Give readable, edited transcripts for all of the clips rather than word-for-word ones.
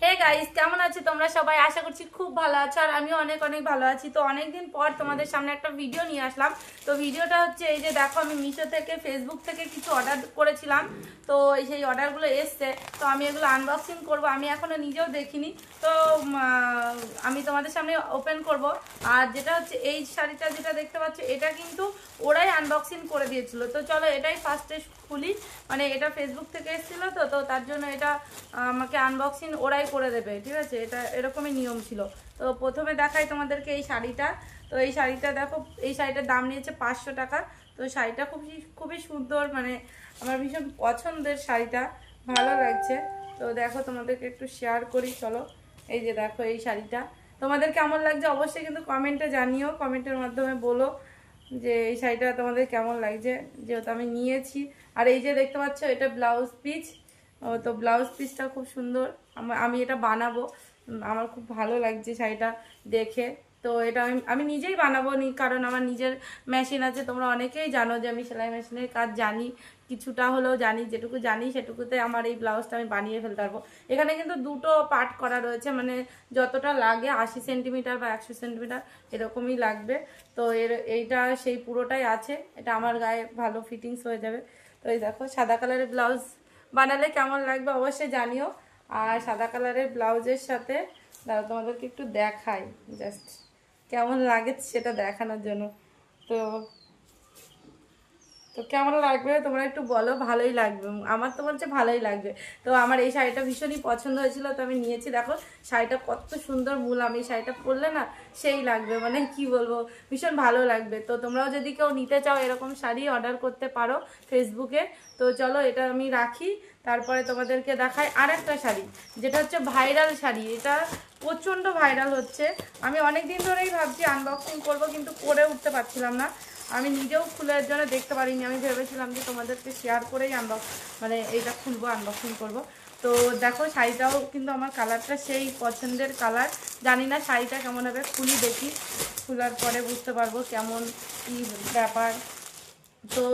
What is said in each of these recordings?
Hey guys, কেমন আছো তোমরা সবাই? আশা করছি খুব ভালো আছো আর আমিও অনেক অনেক ভালো আছি। তো অনেকদিন পর তোমাদের সামনে একটা ভিডিও নিয়ে আসলাম। তো ভিডিওটা হচ্ছে এই যে দেখো, আমি মিশো থেকে ফেসবুক থেকে কিছু অর্ডার করেছিলাম। তো সেই অর্ডারগুলো এসছে, তো আমি এগুলো আনবক্সিং করব। আমি এখনো নিজেও দেখিনি, তো আমি তোমাদের সামনে ওপেন করব। আর যেটা হচ্ছে এই শাড়িটা যেটা দেখতে পাচ্ছ, এটা কিন্তু ওরাই আনবক্সিং করে দিয়েছিল। তো চলো এটাই ফার্স্টে খুলি। মানে এটা ফেসবুক থেকে এসেছিলো, তো তো তার জন্য এটা আমাকে আনবক্সিং ওরাই করে দেবে, ঠিক আছে? এটা এরকমই নিয়ম ছিল। তো প্রথমে দেখাই তোমাদেরকে এই শাড়িটা। তো এই শাড়িটা দেখো, এই শাড়িটার দাম নিয়েছে 500 টাকা। তো শাড়িটা খুবই খুবই সুন্দর, মানে আমার ভীষণ পছন্দের শাড়িটা, ভালো লাগছে। তো দেখো তোমাদেরকে একটু শেয়ার করি, চলো। এই যে দেখো এই শাড়িটা, তোমাদের কেমন লাগছে অবশ্যই কিন্তু কমেন্টে জানিও, কমেন্টের মাধ্যমে বলো যে এই শাড়িটা তোমাদের কেমন লাগছে, যেহেতু আমি নিয়েছি। আর এই যে দেখতে পাচ্ছ, এটা ব্লাউজ পিস। তো ব্লাউজ পিসটা খুব সুন্দর, আমি এটা বানাবো। আমার খুব ভালো লাগছে শাড়িটা দেখে। তো এটা আমি নিজেই বানাবো নি, কারণ আমার নিজের মেশিন আছে। তোমরা অনেকেই জানো যে আমি সেলাই মেশিনের কাজ জানি, কিছুটা হলেও জানি। যেটুকু জানি সেটুকুতে আমার এই ব্লাউজটা আমি বানিয়ে ফেলতে পারবো। এখানে কিন্তু দুটো পার্ট করা রয়েছে, মানে যতটা লাগে 80 সেন্টিমিটার বা 100 সেন্টিমিটার এরকমই লাগবে। তো এইটা সেই পুরোটাই আছে, এটা আমার গায়ে ভালো ফিটিংস হয়ে যাবে। তো এই দেখো, সাদা কালারের ব্লাউজ বানালে কেমন লাগবে অবশ্যই জানিও। আর সাদা কালারের ব্লাউজের সাথে দাঁড়াও তোমাদেরকে একটু দেখাই, জাস্ট কেমন লাগে সেটা দেখানোর জন্য। তো তো কেমন লাগবে তোমরা একটু বলো। ভালোই লাগবে, আমার তো বলছে ভালোই লাগবে। তো আমার এই শাড়িটা ভীষণই পছন্দ হয়েছিল, তো আমি নিয়েছি। দেখো শাড়িটা কত সুন্দর, মূল এই শাড়িটা পরলে না সেই লাগবে, মানে কি বলবো, ভীষণ ভালো লাগবে। তো তোমরাও যদি কেউ নিতে চাও এরকম শাড়ি অর্ডার করতে পারো ফেসবুকে। তো চলো এটা আমি রাখি, তারপরে তোমাদেরকে দেখাই আর একটা শাড়ি, যেটা হচ্ছে ভাইরাল শাড়ি। এটা প্রচণ্ড ভাইরাল হচ্ছে। আমি অনেক দিন ধরেই ভাবছি আনবক্সিং করব, কিন্তু করে উঠতে পারছিলাম না। আমি নিজেও খুলের জন্য দেখতে পারিনি। আমি ভেবেছিলাম যে তোমাদেরকে শেয়ার করেই মানে এইটা খুলবো, আনবক্সিং করব। তো দেখো শাড়িটাও কিন্তু আমার কালারটা সেই পছন্দের কালার। জানি না শাড়িটা কেমন হবে, খুলি দেখি, খোলার পরে বুঝতে পারবো কেমন কী ব্যাপার। তো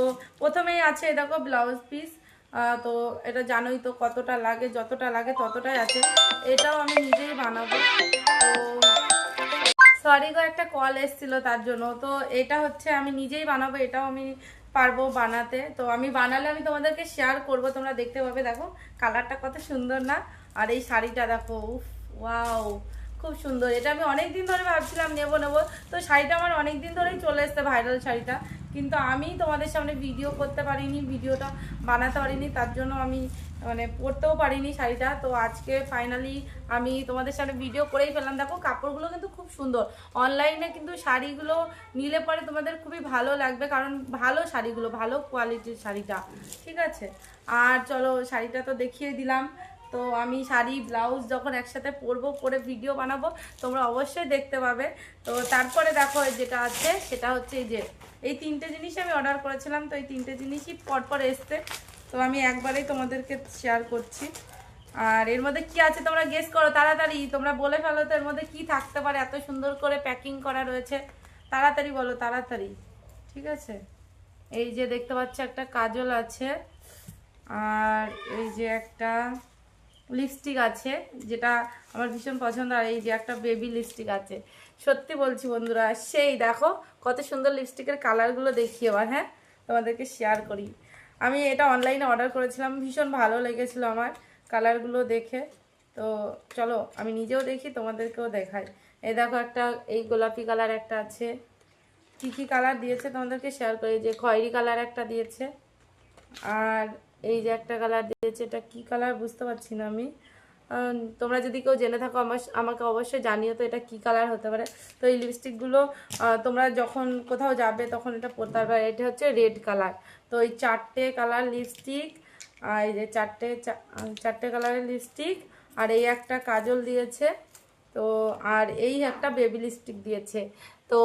প্রথমেই আছে দেখো ব্লাউজ পিস। তো এটা জানোই তো কতটা লাগে, যতটা লাগে ততটাই আছে। এটাও আমি নিজেই বানাবো। তো সরি গো, একটা কল এসেছিল তার জন্য। তো এটা হচ্ছে আমি নিজেই বানাবো, এটাও আমি পারবো বানাতে। তো আমি বানালে আমি তোমাদেরকে শেয়ার করব, তোমরা দেখতে পাবে। দেখো কালারটা কত সুন্দর না? আর এই শাড়িটা দেখো, উফ, ওয়াও, খুব সুন্দর। এটা আমি অনেক দিন ধরে ভাবছিলাম নেবো নেবো। তো শাড়িটা আমার অনেক দিন ধরেই চলে এসছে, ভাইরাল শাড়িটা, কিন্তু আমি তোমাদের সামনে ভিডিও করতে পারিনি, ভিডিওটা বানাতে পারিনি। তার জন্য আমি মানে পরতেও পারিনি শাড়িটা। তো আজকে ফাইনালি আমি তোমাদের সামনে ভিডিও করেই ফেললাম। দেখো কাপড়গুলো কিন্তু খুব সুন্দর। অনলাইনে কিন্তু শাড়িগুলো নিলে পরে তোমাদের খুবই ভালো লাগবে, কারণ ভালো শাড়িগুলো, ভালো কোয়ালিটির শাড়িটা, ঠিক আছে? আর চলো শাড়িটা তো দেখিয়ে দিলাম। তো আমি শাড়ি ব্লাউজ যখন একসাথে পরবো, পরে ভিডিও বানাবো, তোমরা অবশ্যই দেখতে পাবে। তো তারপরে দেখো যেটা আছে সেটা হচ্ছে এই যে এই তিনটে জিনিস আমি অর্ডার করেছিলাম। তো এই তিনটে জিনিসই পরপর এসছে। তো আমি একবারেই তোমাদেরকে শেয়ার করছি। আর এর মধ্যে কি আছে তোমরা গেস করো তাড়াতাড়ি, তোমরা বলে ফেলো তো এর মধ্যে কি থাকতে পারে, এত সুন্দর করে প্যাকিং করা রয়েছে। তাড়াতাড়ি বলো, তাড়াতাড়ি, ঠিক আছে? এই যে দেখতে পাচ্ছ একটা কাজল আছে, আর এই যে একটা লিপস্টিক আছে, যেটা আমার ভীষণ পছন্দ। আর এই যে একটা বেবি লিপস্টিক আছে। সত্যি বলছি বন্ধুরা, সেই দেখো কত সুন্দর লিপস্টিকের কালারগুলো দেখি এবার। হ্যাঁ, তোমাদেরকে শেয়ার করি। আমি এটা অনলাইনে অর্ডার করেছিলাম, ভীষণ ভালো লেগেছিলো আমার কালারগুলো দেখে। তো চলো আমি নিজেও দেখি, তোমাদেরকেও দেখাই। এই দেখো একটা এই গোলাপি কালার একটা আছে। কী কী কালার দিয়েছে তোমাদেরকে শেয়ার করি। যে খয়েরি কালার একটা দিয়েছে, আর এই যে একটা কালার দিয়েছে, এটা কি কালার বুঝতে পারছি না আমি। তোমরা যদি কেউ জেনে থাকো আমাকে অবশ্যই জানিও তো এটা কি কালার হতে পারে। তো এই লিপস্টিকগুলো তোমরা যখন কোথাও যাবে তখন এটা পরতে পারবে। এটা হচ্ছে রেড কালার। তো এই চারটে কালার লিপস্টিক, আর এই যে চারটে কালারের লিপস্টিক, আর এই একটা কাজল দিয়েছে। তো আর এই একটা বেবি লিপস্টিক দিয়েছে। তো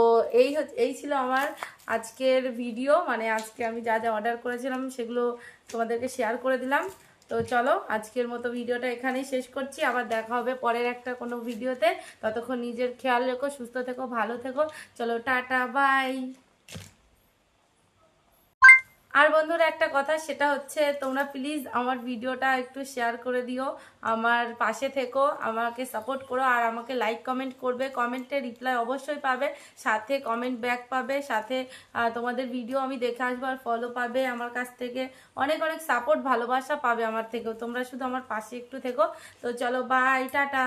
এই ছিল আমার আজকের ভিডিও। মানে আজকে আমি যা যা অর্ডার করেছিলাম সেগুলো তোমাদেরকে শেয়ার করে দিলাম। তো চলো আজকের মতো ভিডিওটা এখানেই শেষ করছি। আবার দেখা হবে পরের একটা কোনো ভিডিওতে। ততক্ষণ নিজের খেয়াল রেখো, সুস্থ থেকো, ভালো থেকো। চলো টাটা, বাই। আর বন্ধুরা একটা কথা, সেটা হচ্ছে তোমরা প্লিজ আমার ভিডিওটা একটু শেয়ার করে দিও, আমার পাশে থেকো, আমাকে সাপোর্ট করো, আর আমাকে লাইক কমেন্ট করবে, কমেন্টে রিপ্লাই অবশ্যই পাবে, সাথে কমেন্ট ব্যাক পাবে, সাথে তোমাদের ভিডিও আমি দেখে আসবো আর ফলো পাবে আমার কাছ থেকে, অনেক অনেক সাপোর্ট ভালোবাসা পাবে আমার থেকেও। তোমরা শুধু আমার পাশে একটু থেকো। তো চলো, বাই, টাটা।